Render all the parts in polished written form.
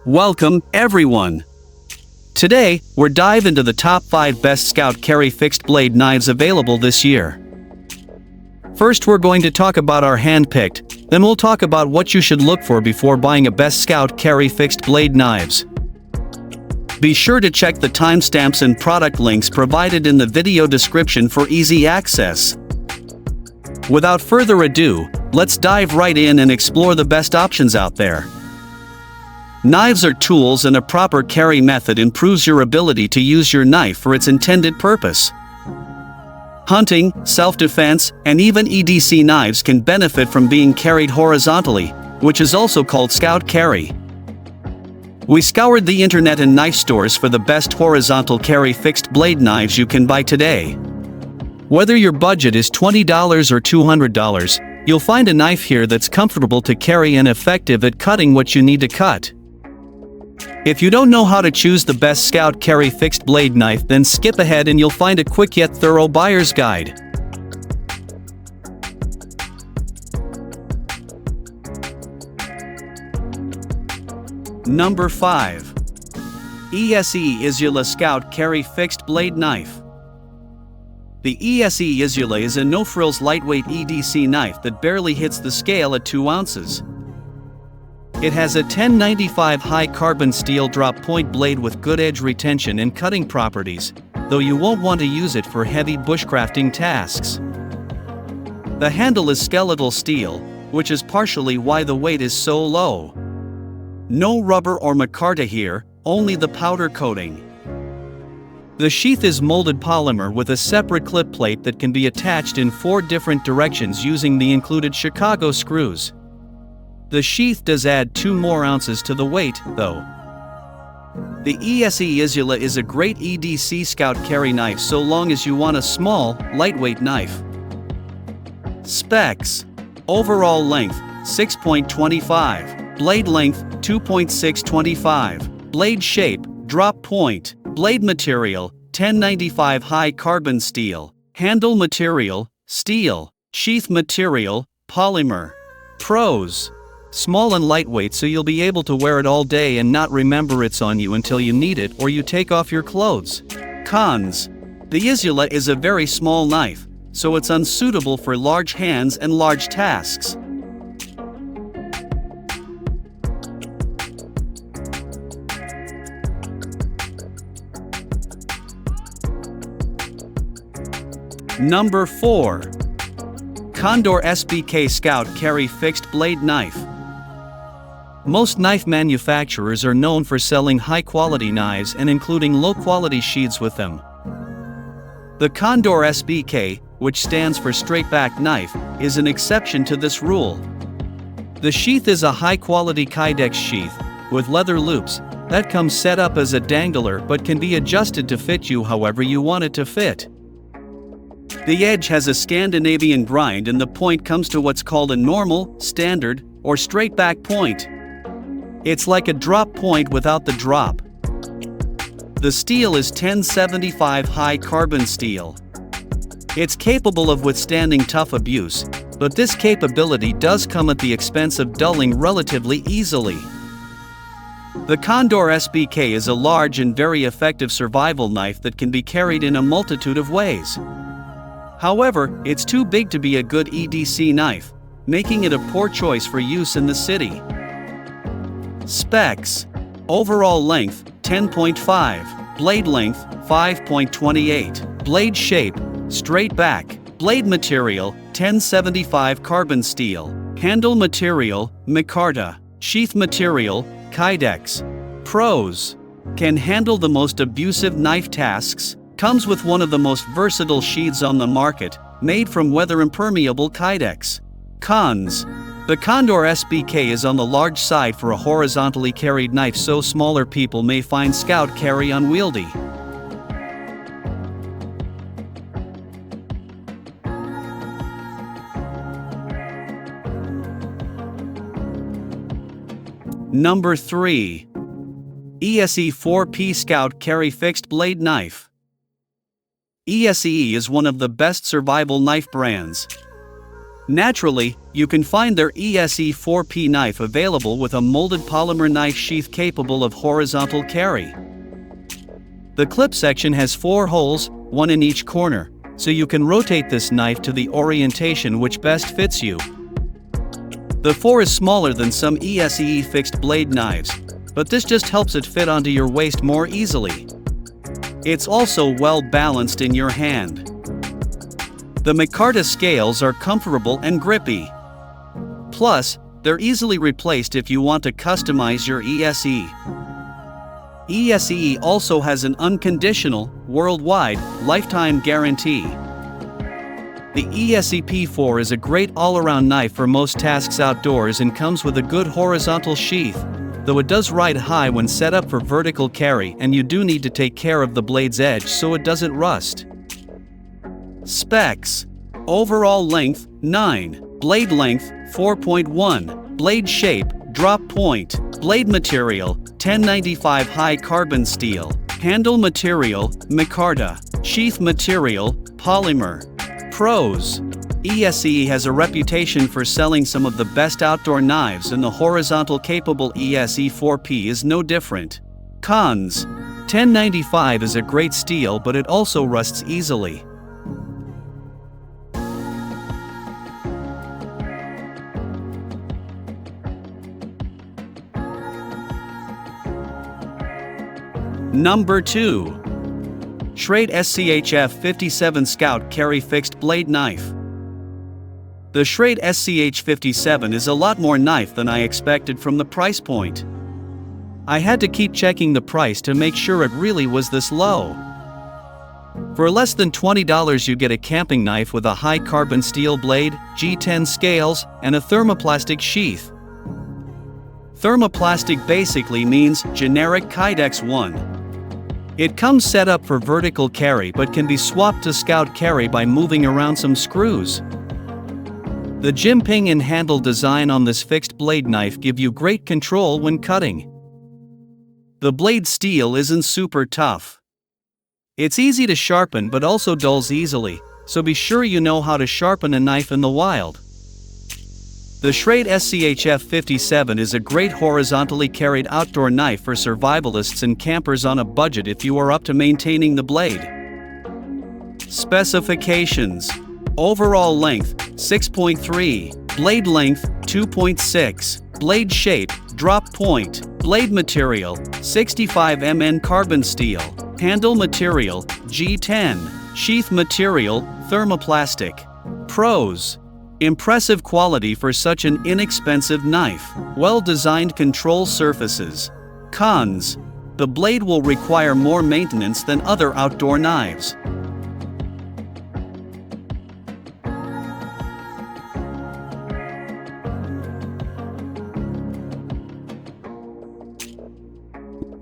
Welcome, everyone! Today, we'll dive into the top 5 best Scout Carry fixed blade knives available this year. First, we're going to talk about our hand-picked, then we'll talk about what you should look for before buying a best Scout Carry fixed blade knives. Be sure to check the timestamps and product links provided in the video description for easy access. Without further ado, let's dive right in and explore the best options out there. Knives are tools, and a proper carry method improves your ability to use your knife for its intended purpose. Hunting, self-defense, and even EDC knives can benefit from being carried horizontally, which is also called Scout Carry. We scoured the internet and knife stores for the best horizontal carry fixed blade knives you can buy today. Whether your budget is $20 or $200, you'll find a knife here that's comfortable to carry and effective at cutting what you need to cut. If you don't know how to choose the best Scout Carry fixed blade knife, then skip ahead and you'll find a quick yet thorough buyer's guide. Number 5. ESE Isula Scout Carry Fixed Blade Knife. The ESE Isula is a no-frills lightweight EDC knife that barely hits the scale at 2 ounces. It has a 1095 high carbon steel drop point blade with good edge retention and cutting properties, though you won't want to use it for heavy bushcrafting tasks. The handle is skeletal steel, which is partially why the weight is so low. No rubber or micarta here, only the powder coating. The sheath is molded polymer with a separate clip plate that can be attached in 4 different directions using the included Chicago screws. The sheath does add 2 more ounces to the weight, though. The ESE Isula is a great EDC Scout Carry knife so long as you want a small, lightweight knife. Specs: overall length 6.25, blade length 2.625, blade shape drop point, blade material 1095 high carbon steel, handle material steel, sheath material polymer. Pros: small and lightweight, so you'll be able to wear it all day and not remember it's on you until you need it or you take off your clothes. Cons: the Isula is a very small knife, so it's unsuitable for large hands and large tasks. Number 4. Condor SBK Scout Carry Fixed Blade Knife. Most knife manufacturers are known for selling high-quality knives and including low-quality sheaths with them. The Condor SBK, which stands for straight back knife, is an exception to this rule. The sheath is a high-quality Kydex sheath, with leather loops, that comes set up as a dangler but can be adjusted to fit you however you want it to fit. The edge has a Scandinavian grind and the point comes to what's called a normal, standard, or straight back point. It's like a drop point without the drop. The steel is 1075 high carbon steel. It's capable of withstanding tough abuse, but this capability does come at the expense of dulling relatively easily. The Condor SBK is a large and very effective survival knife that can be carried in a multitude of ways. However, it's too big to be a good EDC knife, making it a poor choice for use in the city. Specs: overall length 10.5, blade length 5.28, blade shape straight back, blade material 1075 carbon steel, handle material micarta, sheath material Kydex. Pros: can handle the most abusive knife tasks, comes with one of the most versatile sheaths on the market, made from weather-impermeable Kydex. Cons: the Condor SBK is on the large side for a horizontally carried knife, so smaller people may find Scout Carry unwieldy. Number 3. ESE 4P Scout Carry Fixed Blade Knife. ESE is one of the best survival knife brands. Naturally, you can find their ESE4P knife available with a molded polymer knife sheath capable of horizontal carry. The clip section has 4 holes, 1 in each corner, so you can rotate this knife to the orientation which best fits you. The 4 is smaller than some ESE fixed blade knives, but this just helps it fit onto your waist more easily. It's also well balanced in your hand. The micarta scales are comfortable and grippy. Plus, they're easily replaced if you want to customize your ESE. ESE also has an unconditional, worldwide, lifetime guarantee. The ESE-P4 is a great all-around knife for most tasks outdoors and comes with a good horizontal sheath, though it does ride high when set up for vertical carry, and you do need to take care of the blade's edge so it doesn't rust. Specs: overall length 9, blade length 4.1, blade shape drop point, blade material 1095 high carbon steel, handle material micarta, sheath material polymer. Pros: ESE has a reputation for selling some of the best outdoor knives, and the horizontal capable ESE4P is no different. Cons: 1095 is a great steel, but it also rusts easily. Number 2. Schrade SCHF 57 Scout Carry Fixed Blade Knife. The Schrade SCH57 is a lot more knife than I expected from the price point. I had to keep checking the price to make sure it really was this low. For less than $20 you get a camping knife with a high carbon steel blade, G10 scales, and a thermoplastic sheath. Thermoplastic basically means generic Kydex 1. It comes set up for vertical carry but can be swapped to scout carry by moving around some screws. The jimping and handle design on this fixed blade knife give you great control when cutting. The blade steel isn't super tough. It's easy to sharpen but also dulls easily, so be sure you know how to sharpen a knife in the wild. The Schrade SCHF 57 is a great horizontally carried outdoor knife for survivalists and campers on a budget if you are up to maintaining the blade. Specifications: overall length 6.3, blade length 2.6, blade shape drop point, blade material 65 Mn carbon steel, handle material G10, sheath material thermoplastic. Pros: impressive quality for such an inexpensive knife, well-designed control surfaces. Cons: the blade will require more maintenance than other outdoor knives.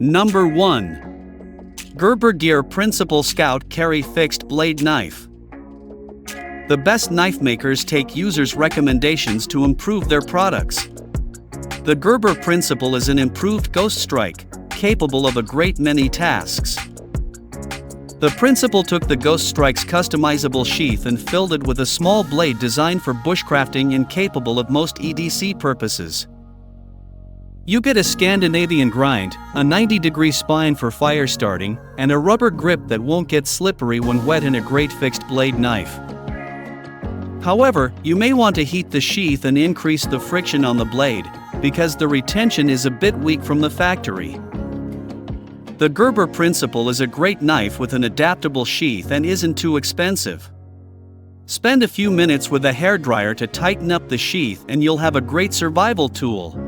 Number 1. Gerber Gear Principal Scout Carry Fixed Blade Knife. The best knife makers take users' recommendations to improve their products. The Gerber Principal is an improved ghost strike, capable of a great many tasks. The Principal took the Ghost Strike's customizable sheath and filled it with a small blade designed for bushcrafting and capable of most EDC purposes. You get a Scandinavian grind, a 90-degree spine for fire starting, and a rubber grip that won't get slippery when wet in a great fixed blade knife. However, you may want to heat the sheath and increase the friction on the blade, because the retention is a bit weak from the factory. The Gerber Principal is a great knife with an adaptable sheath and isn't too expensive. Spend a few minutes with a hairdryer to tighten up the sheath and you'll have a great survival tool.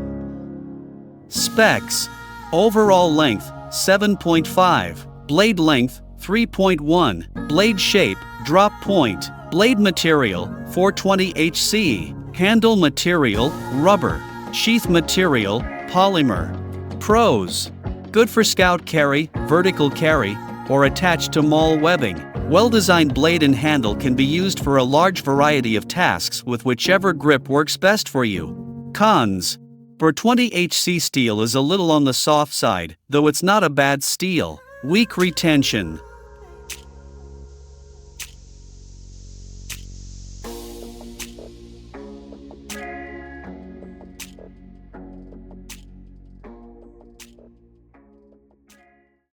Specs: overall length 7.5, blade length 3.1, blade shape drop point, blade material 420HC, handle material rubber, sheath material polymer. Pros: good for scout carry, vertical carry, or attached to maul webbing. Well-designed blade and handle can be used for a large variety of tasks with whichever grip works best for you. Cons: 420HC steel is a little on the soft side, though it's not a bad steel. Weak retention.